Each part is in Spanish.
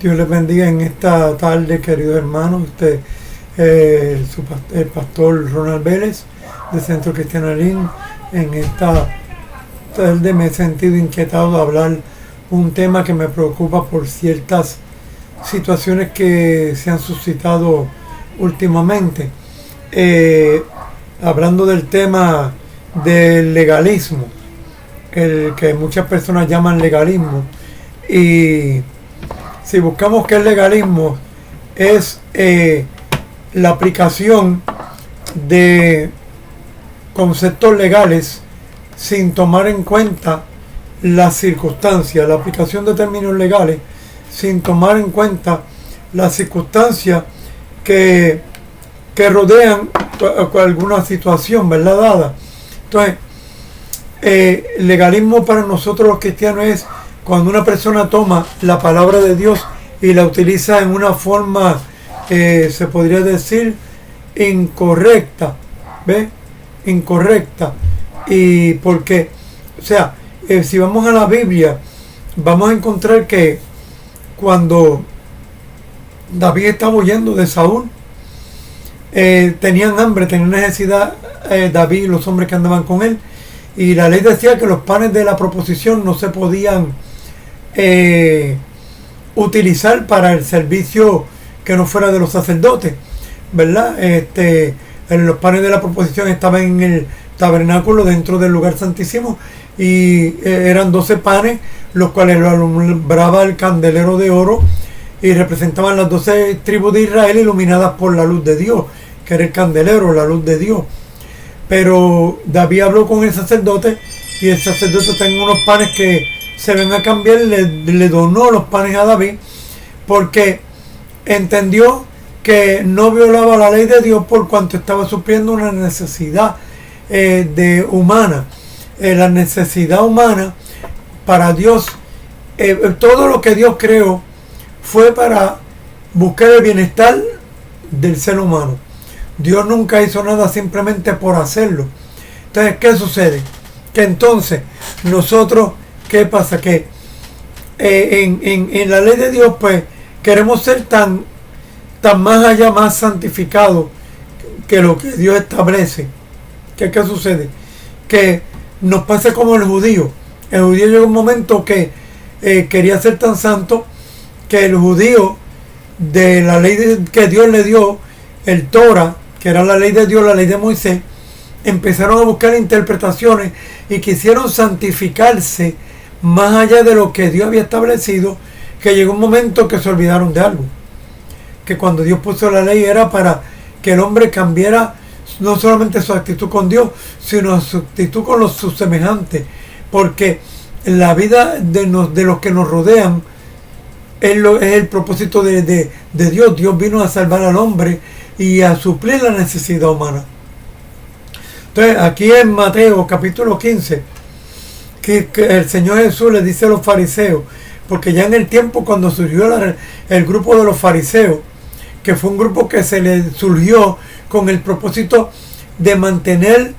Dios les bendiga en esta tarde, queridos hermanos. El pastor Ronald Vélez, de Centro Cristiano Alín. En esta tarde me he sentido inquietado de hablar un tema que me preocupa por ciertas situaciones que se han suscitado últimamente. Hablando del tema del legalismo, el que muchas personas llaman legalismo. Y si buscamos qué es legalismo, es la aplicación de conceptos legales sin tomar en cuenta las circunstancias, la aplicación de términos legales sin tomar en cuenta las circunstancias que rodean alguna situación, ¿verdad? Dada. Entonces, legalismo para nosotros los cristianos es cuando una persona toma la palabra de Dios y la utiliza en una forma, se podría decir, incorrecta, ¿ve? Incorrecta. Y porque, o sea, si vamos a la Biblia, vamos a encontrar que cuando David estaba huyendo de Saúl, tenían hambre, tenían necesidad, David y los hombres que andaban con él, y la ley decía que los panes de la proposición no se podían utilizar para el servicio que no fuera de los sacerdotes, ¿verdad? Los panes de la proposición estaban en el tabernáculo dentro del lugar santísimo y eran 12 panes, los cuales lo alumbraba el candelero de oro y representaban las 12 tribus de Israel iluminadas por la luz de Dios, que era el candelero, la luz de Dios. Pero David habló con el sacerdote y el sacerdote tenía unos panes que se ven a cambiar, le donó los panes a David porque entendió que no violaba la ley de Dios por cuanto estaba supliendo una necesidad humana. La necesidad humana para Dios, todo lo que Dios creó fue para buscar el bienestar del ser humano. Dios nunca hizo nada simplemente por hacerlo. Entonces, ¿qué sucede? Que entonces nosotros, ¿qué pasa? Que en la ley de Dios, pues, queremos ser tan más allá, más santificados que lo que Dios establece. ¿Qué sucede? Que nos pasa como el judío. El judío llegó un momento que quería ser tan santo que el judío, de la ley que Dios le dio, el Torah, que era la ley de Dios, la ley de Moisés, empezaron a buscar interpretaciones y quisieron santificarse más allá de lo que Dios había establecido, que llegó un momento que se olvidaron de algo. Que cuando Dios puso la ley era para que el hombre cambiara no solamente su actitud con Dios, sino su actitud con sus semejantes. Porque la vida de los que nos rodean es el propósito de Dios. Dios vino a salvar al hombre y a suplir la necesidad humana. Entonces, aquí en Mateo capítulo 15, que el Señor Jesús le dice a los fariseos, porque ya en el tiempo cuando surgió el grupo de los fariseos, que fue un grupo que se le surgió con el propósito de mantener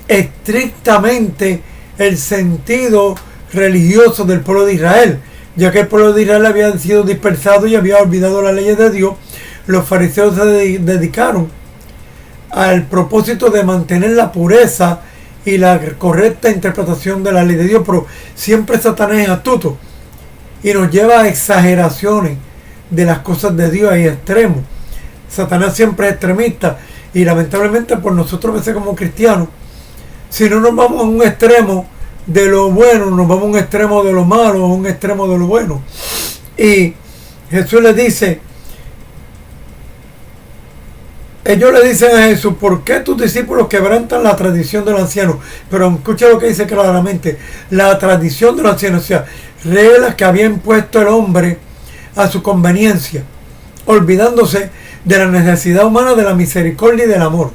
estrictamente el sentido religioso del pueblo de Israel, ya que el pueblo de Israel había sido dispersado y había olvidado las leyes de Dios. Los fariseos se dedicaron al propósito de mantener la pureza y la correcta interpretación de la ley de Dios, pero siempre Satanás es astuto y nos lleva a exageraciones de las cosas de Dios y extremos. Satanás siempre es extremista y lamentablemente por nosotros a veces como cristianos, si no nos vamos a un extremo de lo bueno, nos vamos a un extremo de lo malo, a un extremo de lo bueno. Y Jesús le dice, ellos le dicen a Jesús, ¿por qué tus discípulos quebrantan la tradición de los ancianos? Pero escucha lo que dice claramente, la tradición de los ancianos, o sea, reglas que había impuesto el hombre a su conveniencia, olvidándose de la necesidad humana, de la misericordia y del amor,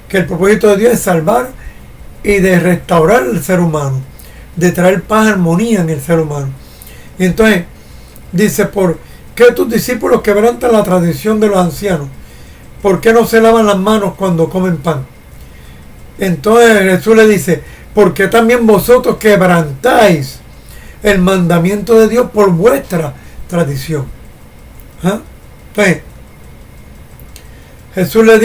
que el propósito de Dios es salvar y de restaurar el ser humano, de traer paz, armonía en el ser humano. Y entonces dice, ¿por qué tus discípulos quebrantan la tradición de los ancianos? ¿Por qué no se lavan las manos cuando comen pan? Entonces Jesús le dice, ¿por qué también vosotros quebrantáis el mandamiento de Dios por vuestra tradición? ¿Ah? Entonces, Jesús le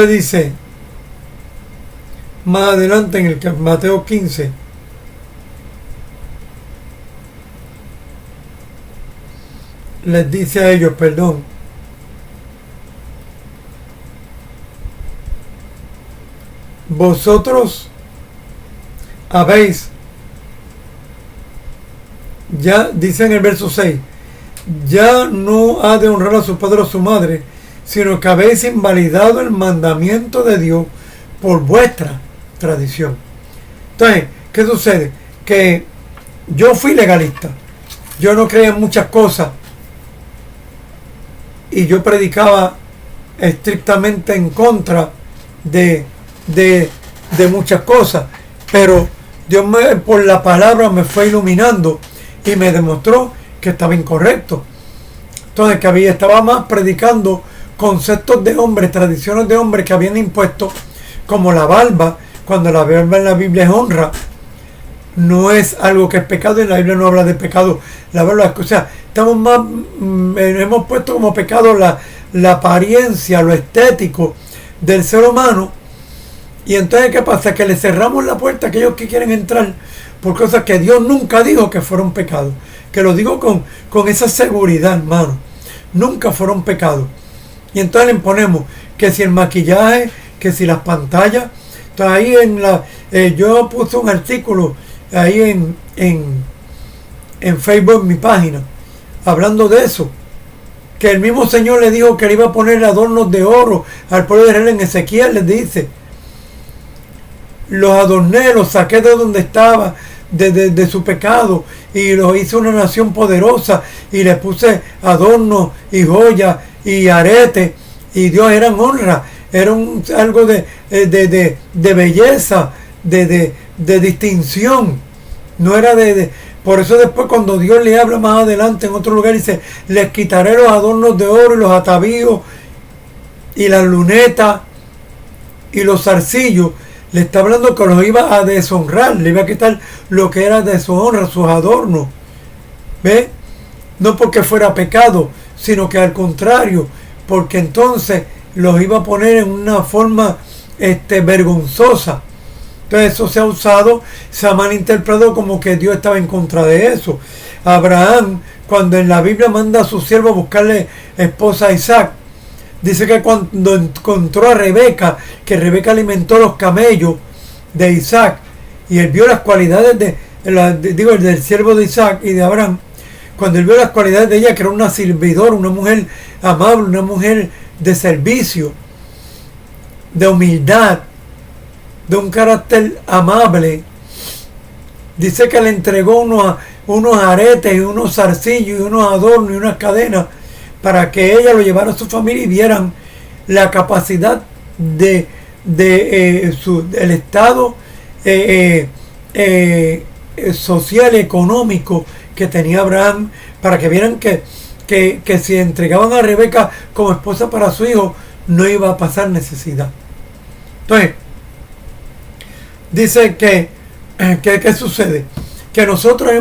dice más adelante en el Mateo 15, les dice a ellos, perdón, vosotros habéis, ya dice en el verso 6, ya no ha de honrar a su padre o a su madre, sino que habéis invalidado el mandamiento de Dios por vuestra tradición. Entonces, ¿qué sucede? Que yo fui legalista, yo no creía en muchas cosas y yo predicaba estrictamente en contra de muchas cosas, pero Dios por la palabra me fue iluminando y me demostró que estaba incorrecto. Entonces, que estaba más predicando conceptos de hombres, tradiciones de hombres que habían impuesto, como la barba, cuando la barba en la Biblia es honra, no es algo que es pecado, y en la Biblia no habla de pecado. La barba, o sea, estamos más, hemos puesto como pecado la apariencia, lo estético del ser humano. Y entonces, ¿qué pasa? Que le cerramos la puerta a aquellos que quieren entrar por cosas que Dios nunca dijo que fueron pecados. Que lo digo con esa seguridad, hermano. Nunca fueron pecados. Y entonces le imponemos que si el maquillaje, que si las pantallas. Entonces ahí yo puse un artículo ahí en Facebook, en mi página, hablando de eso. Que el mismo Señor le dijo que le iba a poner adornos de oro al pueblo de Israel. En Ezequiel les dice: los adorné, los saqué de donde estaba, de su pecado, y los hice una nación poderosa, y les puse adornos y joyas y aretes, y Dios eran honra, era algo de belleza, de distinción, no era por eso después cuando Dios le habla más adelante en otro lugar, dice: les quitaré los adornos de oro y los atavíos y las lunetas y los zarcillos. Le está hablando que los iba a deshonrar, le iba a quitar lo que era de su honra, sus adornos. ¿Ve? No porque fuera pecado, sino que al contrario, porque entonces los iba a poner en una forma vergonzosa. Entonces eso se ha usado, se ha malinterpretado como que Dios estaba en contra de eso. Abraham, cuando en la Biblia manda a su siervo a buscarle esposa a Isaac, dice que cuando encontró a Rebeca, que Rebeca alimentó los camellos de Isaac, y él vio las cualidades del siervo de Isaac y de Abraham, cuando él vio las cualidades de ella, que era una servidora, una mujer amable, una mujer de servicio, de humildad, de un carácter amable, dice que le entregó unos aretes y unos zarcillos y unos adornos y unas cadenas para que ella lo llevara a su familia y vieran la capacidad del estado social y económico que tenía Abraham, para que vieran que si entregaban a Rebeca como esposa para su hijo, no iba a pasar necesidad. Entonces, dice que ¿qué sucede? Que nosotros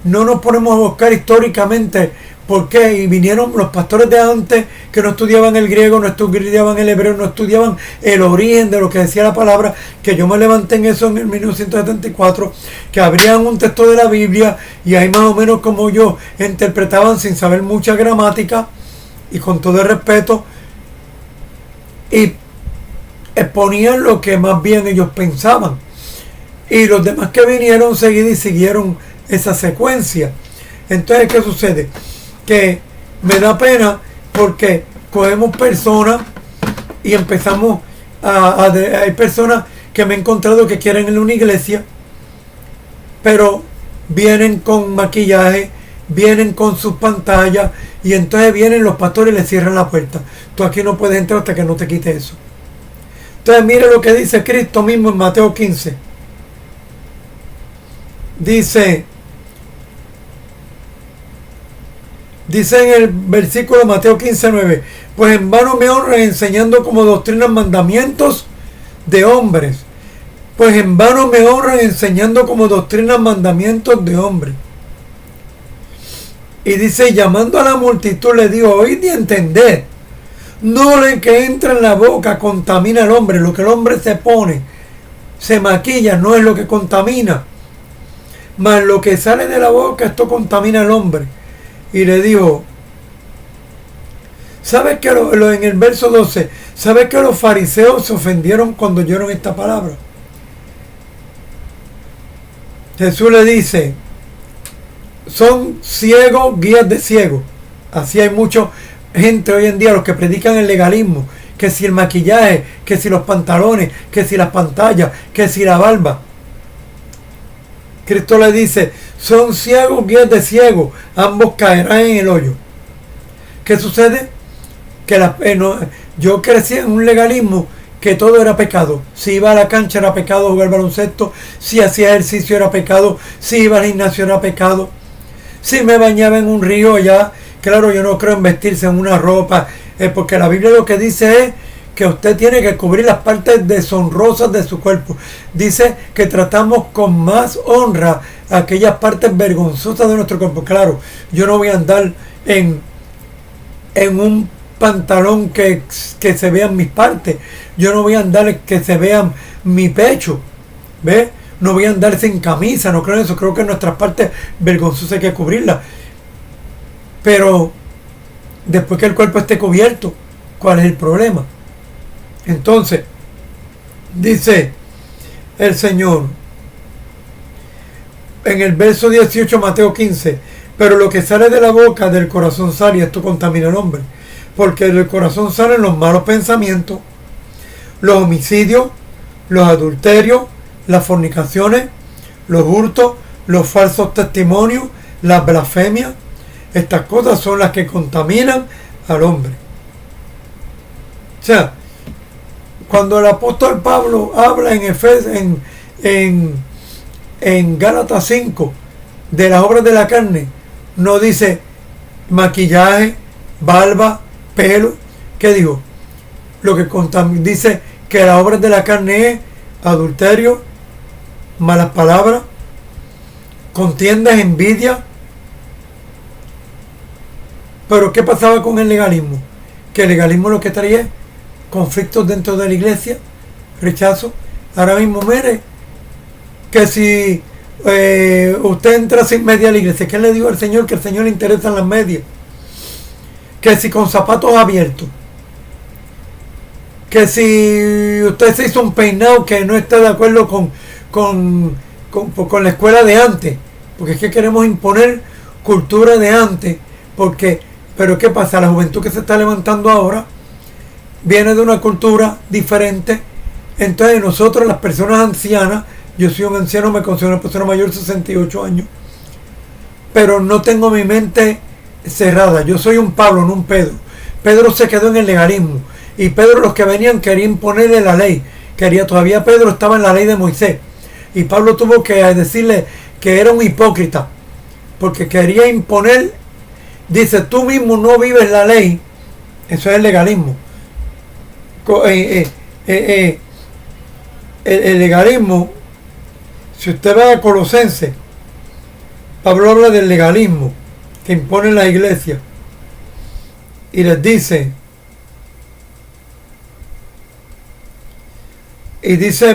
no nos ponemos a buscar históricamente por qué, y vinieron los pastores de antes que no estudiaban el griego, no estudiaban el hebreo, no estudiaban el origen de lo que decía la palabra, que yo me levanté en eso en el 1974, que abrían un texto de la Biblia y ahí más o menos como yo interpretaban sin saber mucha gramática y con todo el respeto, y exponían lo que más bien ellos pensaban, y los demás que vinieron seguidos y siguieron esa secuencia. Entonces, ¿qué sucede? Que me da pena porque cogemos personas y empezamos hay personas que me he encontrado que quieren ir a una iglesia, pero vienen con maquillaje, vienen con sus pantallas, y entonces vienen los pastores y les cierran la puerta. Tú aquí no puedes entrar hasta que no te quite eso. Entonces mire lo que dice Cristo mismo en Mateo 15. Dice en el versículo de Mateo 15:9: pues en vano me honran enseñando como doctrinas mandamientos de hombres. Pues en vano me honran enseñando como doctrinas mandamientos de hombres. Y dice, llamando a la multitud, le dijo, oíd y entended. No lo que entra en la boca contamina al hombre. Lo que el hombre se pone, se maquilla, no es lo que contamina. Mas lo que sale de la boca, esto contamina al hombre. Y le dijo, ¿sabes que en el verso 12, ¿sabes que los fariseos se ofendieron cuando oyeron esta palabra? Jesús le dice, son ciegos, guías de ciegos. Así hay mucha gente hoy en día, los que predican el legalismo, que si el maquillaje, que si los pantalones, que si las pantallas, que si la barba. Cristo le dice, son ciegos, guías de ciegos, ambos caerán en el hoyo. ¿Qué sucede? Que yo crecí en un legalismo que todo era pecado. Si iba a la cancha era pecado jugar baloncesto, si hacía ejercicio era pecado, si iba al gimnasio era pecado, si me bañaba en un río ya, claro, yo no creo en vestirse en una ropa, porque la Biblia lo que dice es que usted tiene que cubrir las partes deshonrosas de su cuerpo. Dice que tratamos con más honra aquellas partes vergonzosas de nuestro cuerpo. Claro, yo no voy a andar en un pantalón que se vean mis partes. Yo no voy a andar que se vean mi pecho. ¿Ves? No voy a andar sin camisa. No creo en eso. Creo que nuestras partes vergonzosas hay que cubrirlas. Pero después que el cuerpo esté cubierto, ¿cuál es el problema? Entonces, dice el Señor en el verso 18, Mateo 15, pero lo que sale de la boca del corazón sale, y esto contamina al hombre, porque del corazón salen los malos pensamientos, los homicidios, los adulterios, las fornicaciones, los hurtos, los falsos testimonios, las blasfemias. Estas cosas son las que contaminan al hombre. O sea, cuando el apóstol Pablo habla en Gálatas 5 de las obras de la carne, no dice maquillaje, barba, pelo. ¿Qué digo? Lo que dice que las obras de la carne es adulterio, malas palabras, contiendas, envidia. Pero ¿qué pasaba con el legalismo? Que el legalismo lo que traía es conflictos dentro de la iglesia, rechazo. Ahora mismo, mire, que si usted entra sin media a la iglesia, ¿qué le digo al Señor? Que al Señor le interesan las medias. Que si con zapatos abiertos, que si usted se hizo un peinado que no está de acuerdo con la escuela de antes, porque es que queremos imponer cultura de antes, pero ¿qué pasa? La juventud que se está levantando ahora viene de una cultura diferente. Entonces nosotros, las personas ancianas, yo soy un anciano, me considero una persona mayor, 68 años, pero no tengo mi mente cerrada. Yo soy un Pablo, no un Pedro. Pedro se quedó en el legalismo, y Pedro, los que venían, querían imponerle la ley. Todavía Pedro estaba en la ley de Moisés, y Pablo tuvo que decirle que era un hipócrita, porque quería imponer. Dice, tú mismo no vives la ley. Eso es el legalismo. El legalismo, si usted va a Colosenses, Pablo habla del legalismo que impone la iglesia y les dice,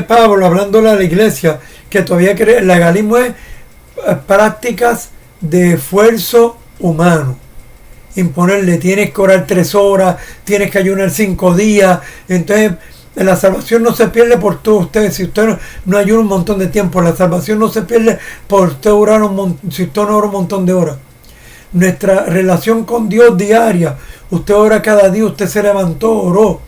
Pablo, hablándole a la iglesia, que todavía cree, el legalismo es prácticas de esfuerzo humano. Imponerle, tienes que orar 3 horas, tienes que ayunar 5 días. Entonces, la salvación no se pierde por todos ustedes. Si usted no ayuna un montón de tiempo, la salvación no se pierde por usted orar si usted no ora un montón de horas. Nuestra relación con Dios diaria, usted ora cada día, usted se levantó, oró.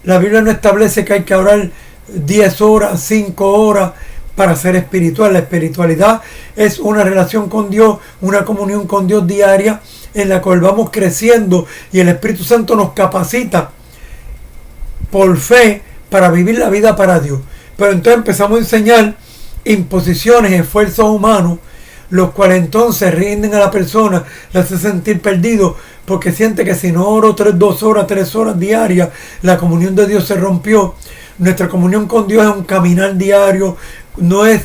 La Biblia no establece que hay que orar 10 horas, 5 horas para ser espiritual. La espiritualidad es una relación con Dios, una comunión con Dios diaria, en la cual vamos creciendo y el Espíritu Santo nos capacita por fe para vivir la vida para Dios. Pero entonces empezamos a enseñar imposiciones, esfuerzos humanos, los cuales entonces rinden a la persona, le hace sentir perdido, porque siente que si no oro 2 horas, 3 horas diarias, la comunión de Dios se rompió. Nuestra comunión con Dios es un caminar diario, no es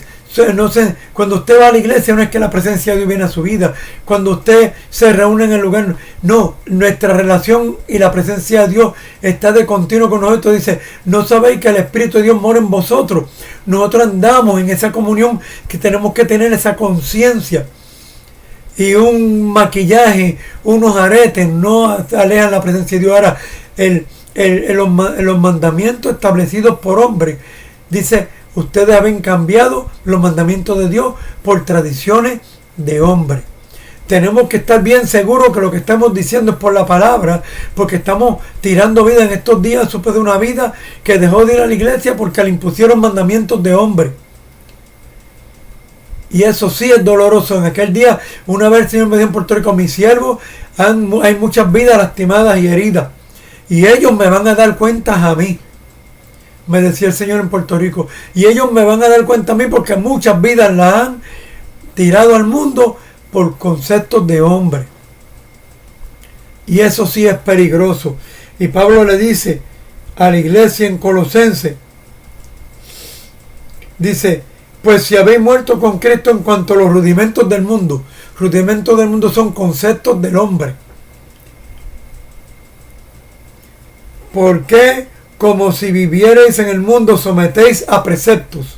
Cuando usted va a la iglesia no es que la presencia de Dios viene a su vida. Cuando usted se reúne en el lugar, no, nuestra relación y la presencia de Dios está de continuo con nosotros. Dice, no sabéis que el Espíritu de Dios mora en vosotros. Nosotros andamos en esa comunión que tenemos que tener esa conciencia. Y un maquillaje, unos aretes no alejan la presencia de Dios. Ahora, los mandamientos establecidos por hombres, dice, ustedes habían cambiado los mandamientos de Dios por tradiciones de hombres. Tenemos que estar bien seguros que lo que estamos diciendo es por la palabra, porque estamos tirando vida en estos días. Supe de una vida que dejó de ir a la iglesia porque le impusieron mandamientos de hombres. Y eso sí es doloroso. En aquel día, una vez el Señor me dio en Puerto Rico, mis siervos, hay muchas vidas lastimadas y heridas. Y ellos me van a dar cuentas a mí, me decía el Señor en Puerto Rico. Y ellos me van a dar cuenta a mí porque muchas vidas las han tirado al mundo por conceptos de hombre. Y eso sí es peligroso. Y Pablo le dice a la iglesia en Colosenses, dice, pues si habéis muerto con Cristo en cuanto a los rudimentos del mundo son conceptos del hombre. ¿Por qué? Como si vivierais en el mundo, sometéis a preceptos,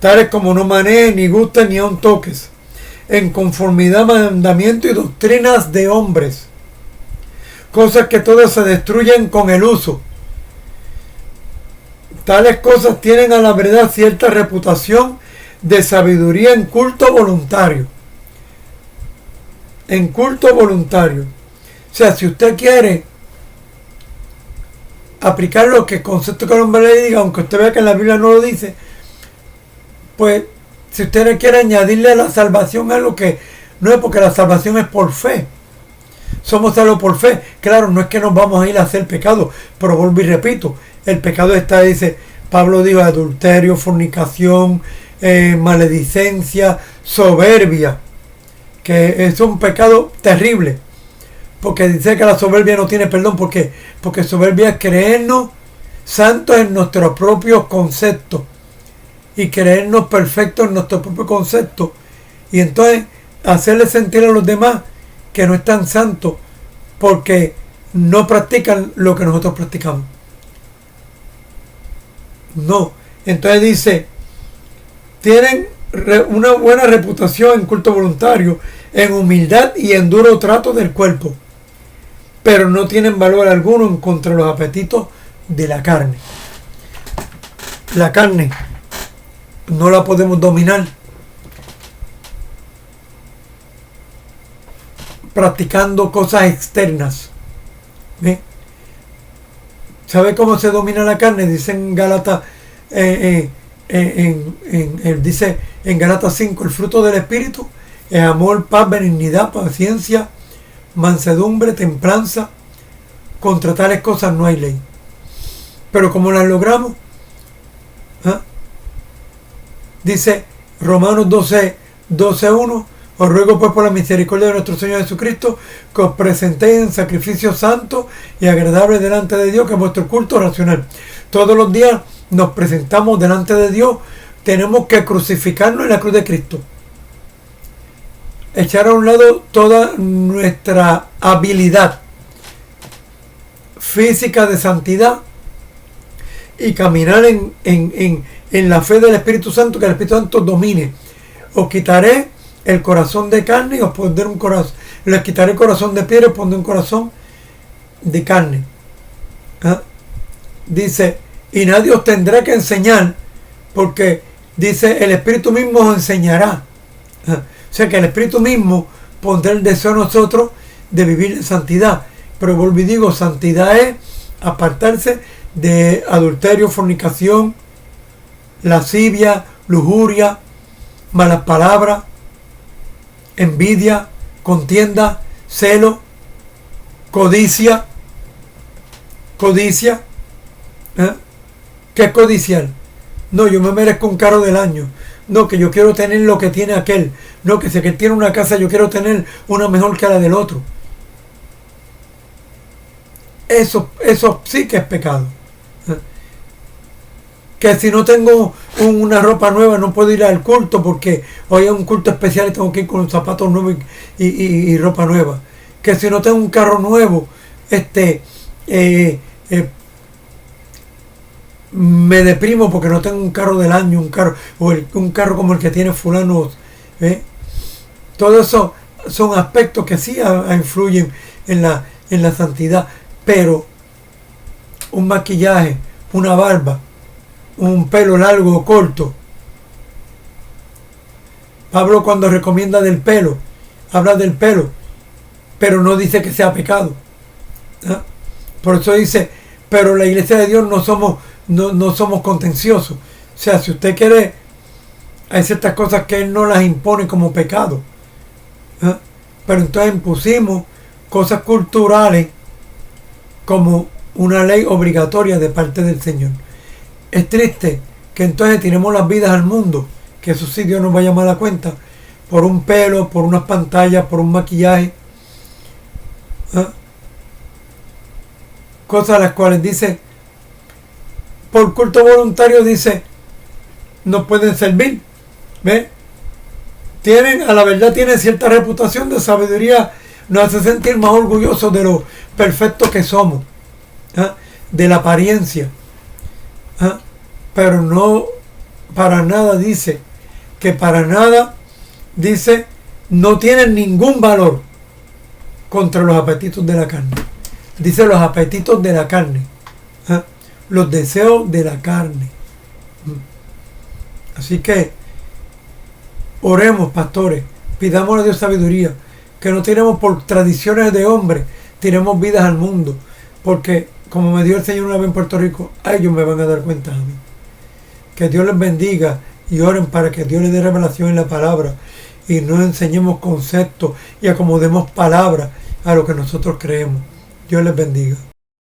tales como no manejes, ni gustes, ni aun toques, en conformidad a mandamientos y doctrinas de hombres, cosas que todas se destruyen con el uso. Tales cosas tienen a la verdad cierta reputación de sabiduría en culto voluntario. En culto voluntario. O sea, si usted quiere aplicar lo que el concepto que el hombre le diga, aunque usted vea que la Biblia no lo dice, pues si usted le quiere añadirle a la salvación algo que no es, porque la salvación es por fe. Somos salvos por fe. Claro, no es que nos vamos a ir a hacer pecado, pero vuelvo y repito, el pecado está, dice, Pablo dijo, adulterio, fornicación, maledicencia, soberbia, que es un pecado terrible. Porque dice que la soberbia no tiene perdón. ¿Por qué? Porque soberbia es creernos santos en nuestros propios conceptos y creernos perfectos en nuestros propios conceptos, y entonces hacerle sentir a los demás que no están santos porque no practican lo que nosotros practicamos. No. Entonces dice, tienen una buena reputación en culto voluntario, en humildad y en duro trato del cuerpo, pero no tienen valor alguno en contra de los apetitos de la carne. La carne no la podemos dominar practicando cosas externas. ¿Ve? ¿Sabe cómo se domina la carne? Dice en Gálatas, dice en Gálatas 5, el fruto del Espíritu es amor, paz, benignidad, paciencia, mansedumbre, templanza. Contra tales cosas no hay ley. Pero ¿cómo las logramos? ¿Ah? Dice Romanos 12:1, os ruego pues por la misericordia de nuestro Señor Jesucristo que os presentéis en sacrificio santo y agradable delante de Dios, que es vuestro culto racional. Todos los días nos presentamos delante de Dios. Tenemos que crucificarnos en la cruz de Cristo, echar a un lado toda nuestra habilidad física de santidad y caminar en la fe del Espíritu Santo, que el Espíritu Santo domine. Os quitaré el corazón de carne y os pondré un corazón, les quitaré el corazón de piedra y os pondré un corazón de carne. ¿Ah? Dice, y nadie os tendrá que enseñar, porque dice, el Espíritu mismo os enseñará. ¿Ah? O sea que el Espíritu mismo pondrá el deseo en nosotros de vivir en santidad. Pero vuelvo y digo, santidad es apartarse de adulterio, fornicación, lascivia, lujuria, malas palabras, envidia, contienda, celo, codicia. ¿Eh? ¿Qué es codiciar? No, yo me merezco un carro del año. No, que yo quiero tener lo que tiene aquel. No, que si aquel tiene una casa, yo quiero tener una mejor que la del otro. Eso sí que es pecado. ¿Eh? Que si no tengo una ropa nueva no puedo ir al culto porque hoy es un culto especial y tengo que ir con zapatos nuevos y ropa nueva. Que si no tengo un carro nuevo, me deprimo porque no tengo un carro del año, un carro como el que tiene fulano. Todo eso son aspectos que sí influyen en la santidad, pero un maquillaje, una barba, un pelo largo o corto. Pablo, cuando recomienda del pelo, habla del pelo, pero no dice que sea pecado. Por eso dice, pero la iglesia de Dios no somos contenciosos. O sea, si usted quiere, hay ciertas cosas que Él no las impone como pecado. Pero entonces impusimos cosas culturales como una ley obligatoria de parte del Señor. Es triste que entonces tiremos las vidas al mundo, que eso sí Dios nos va a llamar a la cuenta, por un pelo, por unas pantallas, por un maquillaje. Cosas a las cuales dice, por culto voluntario dice, no pueden servir. ¿Ves? A la verdad tienen cierta reputación de sabiduría, nos hace sentir más orgullosos de lo perfectos que somos, de la apariencia. Pero no para nada dice, no tienen ningún valor contra los apetitos de la carne. Dice los apetitos de la carne, los deseos de la carne. Así que oremos, pastores, pidamos a Dios sabiduría, que no tiremos por tradiciones de hombres, tiremos vidas al mundo, porque como me dio el Señor una vez en Puerto Rico, a ellos me van a dar cuenta a mí. Que Dios les bendiga y oren para que Dios les dé revelación en la palabra y no enseñemos conceptos y acomodemos palabras a lo que nosotros creemos. Dios les bendiga.